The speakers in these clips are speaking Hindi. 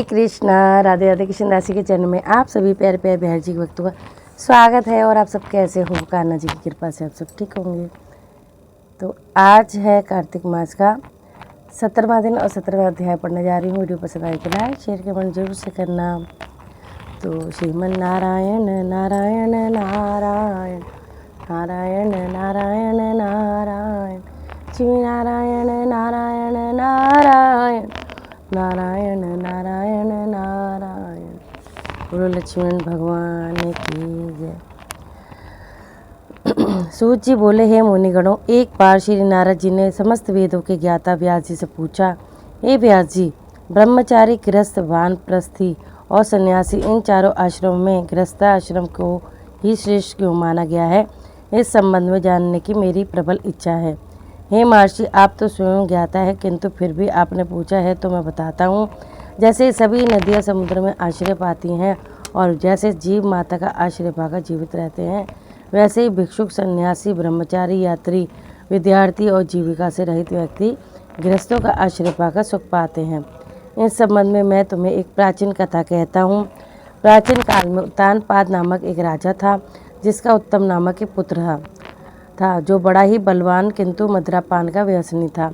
कृष्णा, राधे राधे। कृष्ण दासी के चरण में आप सभी प्यारे प्यारे बिहार जी के भक्तों का स्वागत है। और आप सब कैसे हो? कान्हा जी की कृपा से आप सब ठीक होंगे। तो आज है कार्तिक मास का 17वां दिन और 17वां अध्याय पढ़ने जा रही हूँ। वीडियो पसंद आए तो लाइक शेयर कमेंट जरूर से करना। तो श्रीमन नारायण नारायण नारायण नारायण नारायण नारायण, श्री नारायण नारायण नारायण नारायण नारायण नारायण। बोलो लक्ष्मण भगवान की जय। सूत जी बोले, हे मुनिगणों, एक बार श्री नारद जी ने समस्त वेदों के ज्ञाता व्यास जी से पूछा, हे व्यास जी, ब्रह्मचारी, गृहस्थ, वानप्रस्थी और सन्यासी, इन चारों आश्रमों में गृहस्थाश्रम को ही श्रेष्ठ क्यों माना गया है? इस संबंध में जानने की मेरी प्रबल इच्छा है। हे महर्षि, आप तो स्वयं ज्ञाता है, किंतु फिर भी आपने पूछा है तो मैं बताता हूँ। जैसे सभी नदियाँ समुद्र में आश्रय पाती हैं और जैसे जीव माता का आश्रय पाकर जीवित रहते हैं, वैसे ही भिक्षुक, सन्यासी, ब्रह्मचारी, यात्री, विद्यार्थी और जीविका से रहित व्यक्ति गृहस्थों का आश्रय पाकर सुख पाते हैं। इस संबंध में मैं तुम्हें एक प्राचीन कथा कहता हूँ। प्राचीन काल में उत्तानपाद नामक एक राजा था, जिसका उत्तम नामक एक पुत्र था जो बड़ा ही बलवान किंतु मदिरापान का व्यसनी था।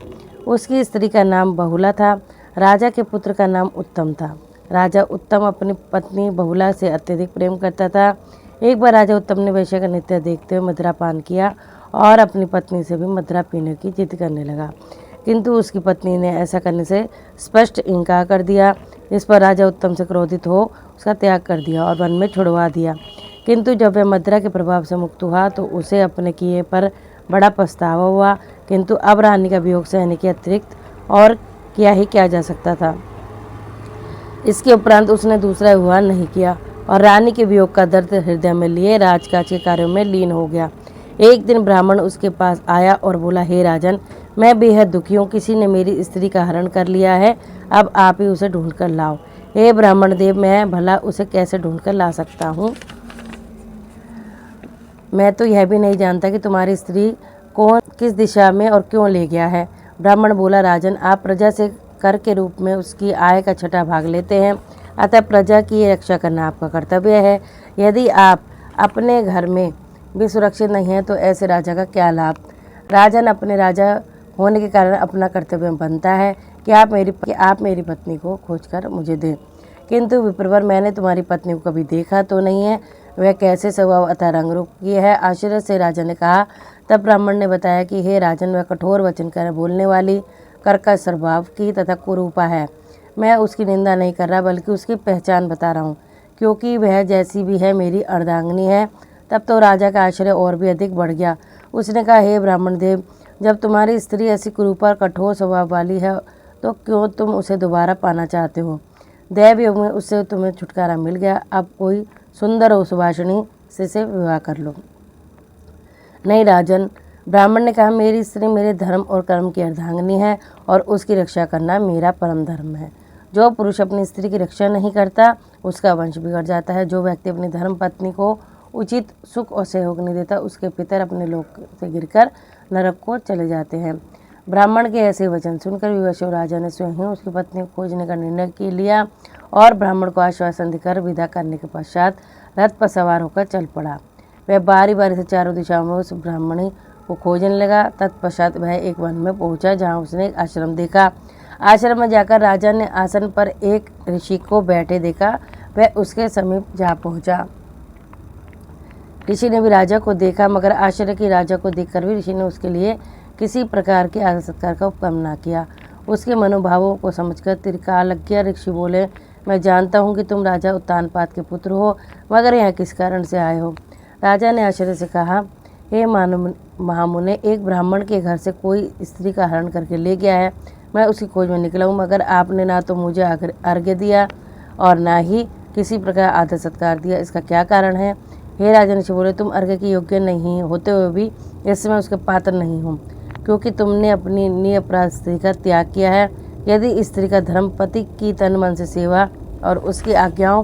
उसकी स्त्री का नाम बहुला था। राजा के पुत्र का नाम उत्तम था। राजा उत्तम अपनी पत्नी बहुला से अत्यधिक प्रेम करता था। एक बार राजा उत्तम ने वेश्या का नृत्य देखते हुए मदिरापान किया और अपनी पत्नी से भी मदिरा पीने की जिद करने लगा, किंतु उसकी पत्नी ने ऐसा करने से स्पष्ट इनकार कर दिया। इस पर राजा उत्तम से क्रोधित हो उसका त्याग कर दिया और वन में छुड़वा दिया। किंतु जब वह मदिरा के प्रभाव से मुक्त हुआ तो उसे अपने किए पर बड़ा पछतावा हुआ, किंतु अब रानी का वियोग सहने के अतिरिक्त और क्या जा सकता था। इसके उपरांत उसने दूसरा विवाह नहीं किया और रानी के वियोग का दर्द हृदय में लिए राजकाज के कार्यों में लीन हो गया। एक दिन ब्राह्मण उसके पास आया और बोला, हे राजन, मैं बेहद दुखी हूँ। किसी ने मेरी स्त्री का हरण कर लिया है। अब आप ही उसे ढूंढ कर लाओ। हे ब्राह्मण देव, मैं भला उसे कैसे ढूंढ कर ला सकता हूँ? मैं तो यह भी नहीं जानता कि तुम्हारी स्त्री कौन किस दिशा में और क्यों ले गया है। ब्राह्मण बोला, राजन, आप प्रजा से कर के रूप में उसकी आय का छठा भाग लेते हैं, अतः प्रजा की रक्षा करना आपका कर्तव्य है। यदि आप अपने घर में भी सुरक्षित नहीं हैं तो ऐसे राजा का क्या लाभ? राजन, अपने राजा होने के कारण अपना कर्तव्य बनता है कि आप मेरी पत्नी को खोजकर मुझे दें। किंतु विप्रवर, मैंने तुम्हारी पत्नी को कभी देखा तो नहीं है। वह कैसे स्वभाव अतः रंग रूप की है? आश्चर्य से राजा ने कहा। तब ब्राह्मण ने बताया कि हे राजन, वह कठोर वचन कर बोलने वाली, कर्कश स्वभाव की तथा कुरूपा है। मैं उसकी निंदा नहीं कर रहा, बल्कि उसकी पहचान बता रहा हूँ, क्योंकि वह जैसी भी है मेरी अर्धांगिनी है। तब तो राजा का आश्चर्य और भी अधिक बढ़ गया। उसने कहा, हे ब्राह्मण देव, जब तुम्हारी स्त्री ऐसी कुरूपा और कठोर स्वभाव वाली है तो क्यों तुम उसे दोबारा पाना चाहते हो? दैव योग में उससे तुम्हें छुटकारा मिल गया। अब कोई सुंदर और सुभाषिणी से विवाह कर लो। नहीं राजन, ब्राह्मण ने कहा, मेरी स्त्री मेरे धर्म और कर्म की अर्धांगिनी है और उसकी रक्षा करना मेरा परम धर्म है। जो पुरुष अपनी स्त्री की रक्षा नहीं करता उसका वंश बिगड़ जाता है। जो व्यक्ति अपनी धर्म पत्नी को उचित सुख और सहयोग नहीं देता, उसके पितर अपने लोक से गिरकर नरक को चले जाते हैं। ब्राह्मण के ऐसे वचन सुनकर विवश राजा ने स्वयं ही उसकी पत्नी को खोजने का निर्णय लिया और ब्राह्मण को आश्वासन देकर विदा करने के पश्चात रथ पर सवार होकर चल पड़ा। वह बारी बारी से चारों दिशाओं में उस ब्राह्मणी को खोजने लगा। तत्पश्चात वह एक वन में पहुंचा, जहां उसने एक आश्रम देखा। आश्रम में जाकर राजा ने आसन पर एक ऋषि को बैठे देखा। वह उसके समीप जा पहुंचा। ऋषि ने भी राजा को देखा, मगर आश्चर्य की राजा को देखकर भी ऋषि ने उसके लिए किसी प्रकार के आदर सत्कार का उपक्रम न किया। उसके मनोभावों को समझकर त्रिकालज्ञ ऋषि बोले, मैं जानता हूँ कि तुम राजा उत्तानपाद के पुत्र हो, मगर यहाँ किस कारण से आए हो? राजा ने आश्चर्य से कहा, हे महामुने, एक ब्राह्मण के घर से कोई स्त्री का हरण करके ले गया है। मैं उसकी खोज में निकला हूँ, मगर आपने ना तो मुझे अर्घ्य दिया और ना ही किसी प्रकार आदर सत्कार दिया। इसका क्या कारण है? हे राजन ऋषि बोले, तुम अर्घ्य के योग्य नहीं होते हुए भी इस समय उसके पात्र नहीं हो, क्योंकि तुमने अपनी निरपराध स्त्री का त्याग किया है। यदि स्त्री का धर्म पति की तन मन से सेवा और उसकी आज्ञाओं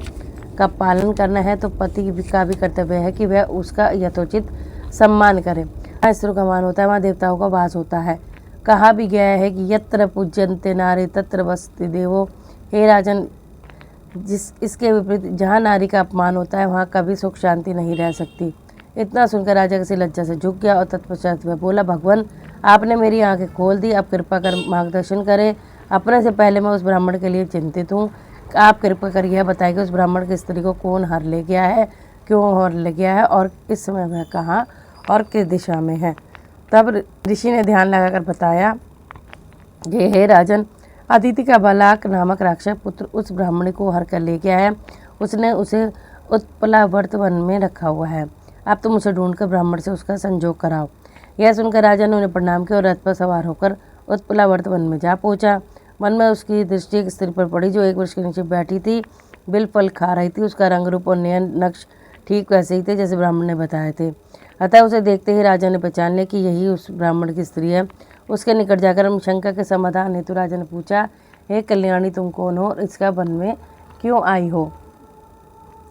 का पालन करना है तो पति का भी कर्तव्य है कि वह उसका यथोचित सम्मान करे। जहाँ स्त्रियों का मान होता है वहाँ देवताओं का वास होता है। कहा भी गया है कि यत्र पूज्यन्ते नारी तत्र वसति देवो। हे राजन, इसके विपरीत जहाँ नारी का अपमान होता है वहाँ कभी सुख शांति नहीं रह सकती। इतना सुनकर राजा किसी लज्जा से झुक गया और तत्पश्चात वह बोला, भगवान आपने मेरी आंखें खोल दी, अब कृपा कर मार्गदर्शन करें। अपने से पहले मैं उस ब्राह्मण के लिए चिंतित हूँ। आप कृपा कर यह बताइए कि उस ब्राह्मण की स्त्री को कौन हर ले गया है, क्यों हर ले गया है और इस समय वह कहाँ और किस दिशा में है। तब ऋषि ने ध्यान लगाकर बताया कि हे राजन, अदिति का बलाक नामक राक्षस पुत्र उस ब्राह्मणी को हर कर ले गया है। उसने उसे उत्पलावर्त वन में रखा हुआ है। अब तुम उसे ढूंढकर ब्राह्मण से उसका संजोग कराओ। यह सुनकर राजा ने उन्हें प्रणाम किया और रथ पर सवार होकर उत्पलावर्त वन में जा पहुंचा। वन में उसकी दृष्टि एक स्त्री पर पड़ी जो एक वृक्ष के नीचे बैठी थी, बिल फल खा रही थी। उसका रंग रूप और नयन नक्श ठीक वैसे ही थे जैसे ब्राह्मण ने बताए थे। अतः उसे देखते ही राजा ने पहचान लिया कि यही उस ब्राह्मण की स्त्री है। उसके निकट जाकर शंका के समाधान हेतु राजा ने पूछा, हे कल्याणी, तुम कौन हो और इसका वन में क्यों आई हो।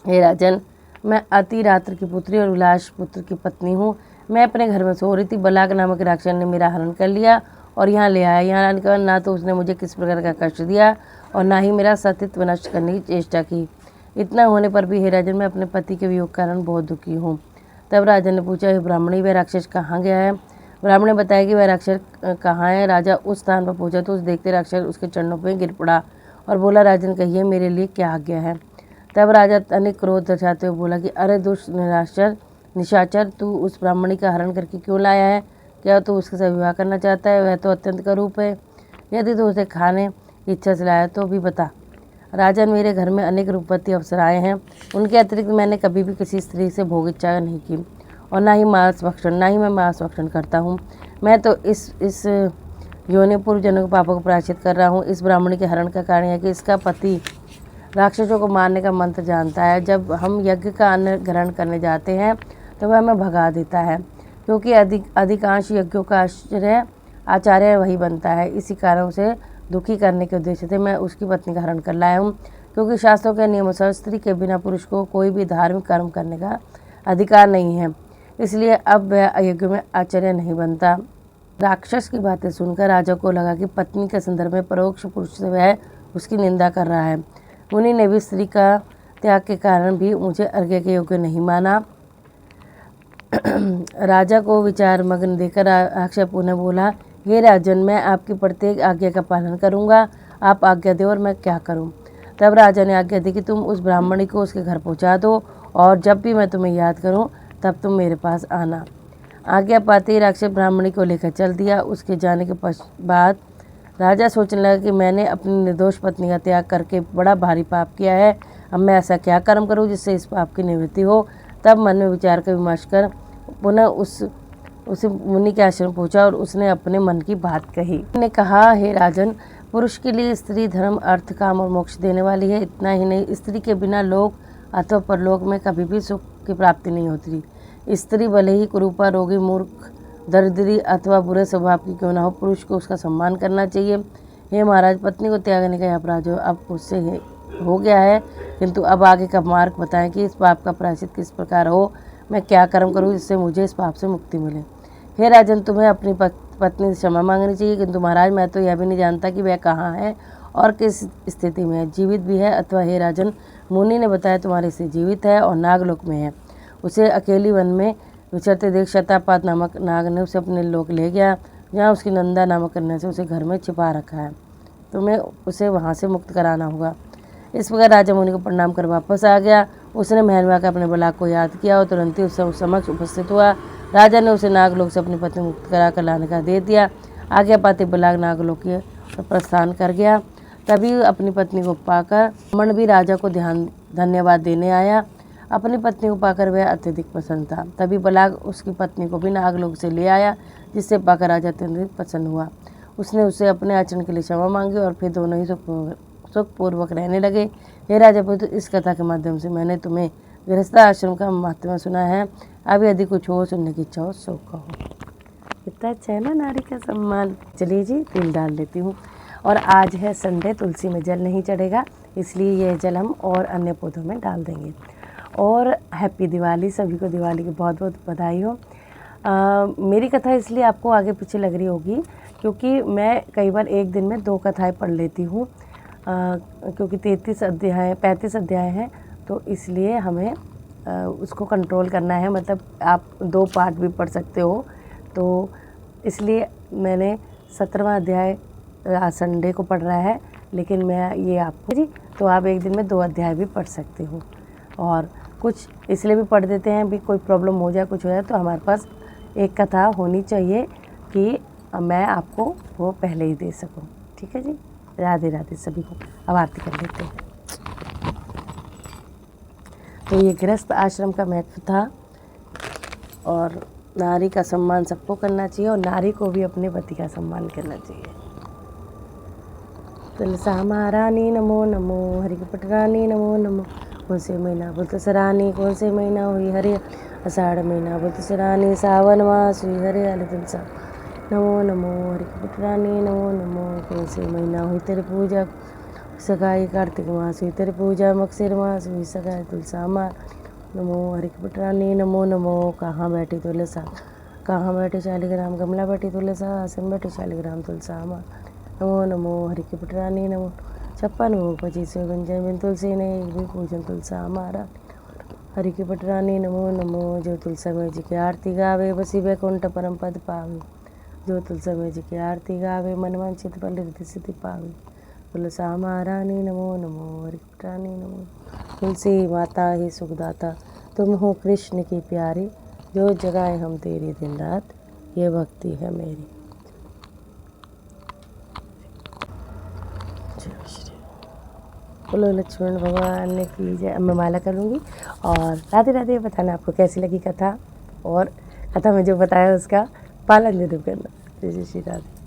हे राजन, मैं अति रात्र की पुत्री और विलास पुत्र की पत्नी हूँ। मैं अपने घर में सो रही थी, बलाक नामक राक्षस ने मेरा हरण कर लिया और यहाँ ले आया। यहाँ आने के बाद ना तो उसने मुझे किस प्रकार का कष्ट दिया और ना ही मेरा सतीत्व नष्ट करने की चेष्टा की। इतना होने पर भी हे राजन, मैं अपने पति के वियोग कारण बहुत दुखी हूँ। तब राजा ने पूछा, हे ब्राह्मणी, वह राक्षस कहाँ गया है। ब्राह्मण ने बताया कि वह राक्षस कहाँ है। राजा उस स्थान पर पहुंचा तो उस देखते राक्षस उसके चरणों पर गिर पड़ा और बोला, राजन कहिए मेरे लिए क्या आज्ञा है। तब राजा अनेक क्रोध दर्शाते हुए बोला कि अरे दुष्ट निशाचर, तू उस ब्राह्मणी का हरण करके क्यों लाया है। क्या तू उसके साथ विवाह करना चाहता है। वह तो अत्यंत करूप है। यदि तू उसे खाने की इच्छा से लाया तो भी बता। राजन, मेरे घर में अनेक रूपवती अप्सराएं हैं। उनके अतिरिक्त मैंने कभी भी किसी स्त्री से भोग इच्छा नहीं की और ना ही मैं मांस भक्षण करता हूँ। मैं तो इस योनि पूर्व जन्म के पापों को प्रायश्चित कर रहा हूँ। इस ब्राह्मणी के हरण का कारण है कि इसका पति राक्षसों को मारने का मंत्र जानता है। जब हम यज्ञ का अन्न ग्रहण करने जाते हैं तो वह हमें भगा देता है, क्योंकि अधिकांश यज्ञों का आचार्य वही बनता है। इसी कारण उसे दुखी करने के उद्देश्य से मैं उसकी पत्नी का हरण कर लाया हूँ, क्योंकि शास्त्रों के नियमानुसार स्त्री के बिना पुरुष को कोई भी धार्मिक कर्म करने का अधिकार नहीं है। इसलिए अब वह यज्ञ में आचार्य नहीं बनता। राक्षस की बातें सुनकर राजा को लगा कि पत्नी के संदर्भ में परोक्ष पुरुष से वह उसकी निंदा कर रहा है। मुनि ने भी स्त्री का त्याग के कारण भी मुझे अर्घ्य के योग्य नहीं माना। राजा को विचार मग्न देकर राक्षस पुनः बोला, हे राजन, मैं आपकी प्रत्येक आज्ञा का पालन करूंगा। आप आज्ञा दो और मैं क्या करूं। तब राजा ने आज्ञा दी कि तुम उस ब्राह्मणी को उसके घर पहुंचा दो और जब भी मैं तुम्हें याद करूं तब तुम मेरे पास आना। आज्ञा पाते ही राक्षस ब्राह्मणी को लेकर चल दिया। उसके जाने के बाद राजा सोचने लगा कि मैंने अपनी निर्दोष पत्नी का त्याग करके बड़ा भारी पाप किया है। अब मैं ऐसा क्या कर्म करूं जिससे इस पाप की निवृत्ति हो। तब मन में विचार कर विमर्श कर पुनः उसे मुनि के आश्रम पहुंचा और उसने अपने मन की बात कही। ने कहा, हे राजन, पुरुष के लिए स्त्री धर्म, अर्थ, काम और मोक्ष देने वाली है। इतना ही नहीं, स्त्री के बिना लोक अथवा परलोक में कभी भी सुख की प्राप्ति नहीं होती। स्त्री भले ही कुरूपा, रोगी, मूर्ख, दरिद्री अथवा बुरे स्वभाव की क्यों ना हो, पुरुष को उसका सम्मान करना चाहिए। हे महाराज, पत्नी को त्यागने का अपराध अब उससे हो गया है, किंतु अब आगे का मार्ग बताएं कि इस पाप का प्रायश्चित किस प्रकार हो। मैं क्या कर्म करूं जिससे मुझे इस पाप से मुक्ति मिले। हे राजन, तुम्हें अपनी पत्नी से क्षमा मांगनी चाहिए, किंतु महाराज मैं तो यह भी नहीं जानता कि वह कहाँ है और किस स्थिति में है, जीवित भी है अथवा। हे राजन, मुनि ने बताया तुम्हारी स्त्री जीवित है और नागलोक में है। उसे अकेली वन में विचरते देख शतापात नामक नाग ने उसे अपने लोक ले गया, जहाँ उसकी नंदा नामक कन्या से उसे घर में छिपा रखा है। तुम्हें उसे वहाँ से मुक्त कराना होगा। इस प्रकार राजा मुनि को प्रणाम कर वापस आ गया। उसने महल में आकर अपने बलाक को याद किया और तुरंत ही उससे समक्ष उपस्थित हुआ। राजा ने उसे नागलोक से अपनी पत्नी मुक्त करा कर लाने का दे दिया। आज्ञा पाते बलाक नागलोक के प्रस्थान कर गया। तभी अपनी पत्नी को पाकर मन भी राजा को धन्यवाद देने आया। अपनी पत्नी को पाकर वह अत्यधिक प्रसन्न था। तभी बलाक उसकी पत्नी को भी नागलोक से ले आया, जिससे पाकर राजा अत्यधिक प्रसन्न हुआ। उसने उसे अपने आचरण के लिए क्षमा मांगी और फिर दोनों ही सुखपूर्वक रहने लगे। हे राजा पुत्र, इस कथा के माध्यम से मैंने तुम्हें गृहस्थ आश्रम का महत्व सुना है। अब यदि कुछ हो सुनने की इच्छा हो सो कहो। कितना अच्छा है ना नारी का सम्मान। चलिए जी, तिल डाल लेती हूँ। और आज है संडे, तुलसी में जल नहीं चढ़ेगा, इसलिए यह जल हम और अन्य पौधों में डाल देंगे। और हैप्पी दिवाली, सभी को दिवाली की बहुत बहुत बधाई हो। मेरी कथा इसलिए आपको आगे पीछे लग रही होगी क्योंकि मैं कई बार एक दिन में 2 कथाएं पढ़ लेती हूँ। क्योंकि 35 अध्याय हैं, तो इसलिए हमें उसको कंट्रोल करना है। मतलब आप 2 पार्ट भी पढ़ सकते हो, तो इसलिए मैंने 17वां अध्याय संडे को पढ़ रहा है, लेकिन मैं ये आपको जी, तो आप एक दिन में 2 अध्याय भी पढ़ सकते हो। और कुछ इसलिए भी पढ़ देते हैं, भी कोई प्रॉब्लम हो जाए, कुछ हो जाए, तो हमारे पास एक कथा होनी चाहिए कि मैं आपको वो पहले ही दे सकूं। ठीक है जी, राधे राधे सभी को। अब आरती कर लेते हैं। तो ये गृहस्थ आश्रम का महत्व था, और नारी का सम्मान सबको करना चाहिए, और नारी को भी अपने पति का सम्मान करना चाहिए। तुलसा महारानी नमो नमो, हरि की पटरानी नमो नमो। कौन से महीना बोलते सरानी, कौन से महीना हुई हरे, आषाढ़ महीना बोलते सरानी, सावन मास हुई हरे आले तुलसा नमो नमो, हरि की पटरानी नमो नमो। कौन से महीना हुई तेरी पूजा सगाई, कार्तिक मास हुई तेरी पूजा, मकसिर मास हुई सगाई, तुलसा माँ नमो, हरि की पटरानी नमो नमो। कहाँ बैठी तुलसा, कहाँ बैठी शालिग्राम, गमला बैठी तुलसा, आसन बैठी शालिग्राम, तुलसा माँ नमो नमो, हरि की पटरानी नमो। 56 भोग 25 व्यंजन बिन तुलसी ने एक भी पूजन, तुलसा हमारा हरि की पटरानी नमो नमो। जो तुलसा में जी की आरती गावे, बसी वैकुंठ परम पद पावे। जो तुलसा में जी की आरती गावे, मन वांछित फल रिद्धि सिद्धि पावे। तुलसा महारानी नमो नमो, हरि की पटरानी नमो। तुलसी माता ही सुखदाता, तुम हो कृष्ण की प्यारी, जो जगाए हम तेरी दिन रात, ये भक्ति है मेरी। बोलो लक्ष्मण भगवान ने की जय। मैं माला करूँगी, और राधे राधे बताना आपको कैसी लगी कथा, और कथा में जो बताया उसका पालन जरूर करना। जय श्री राधे।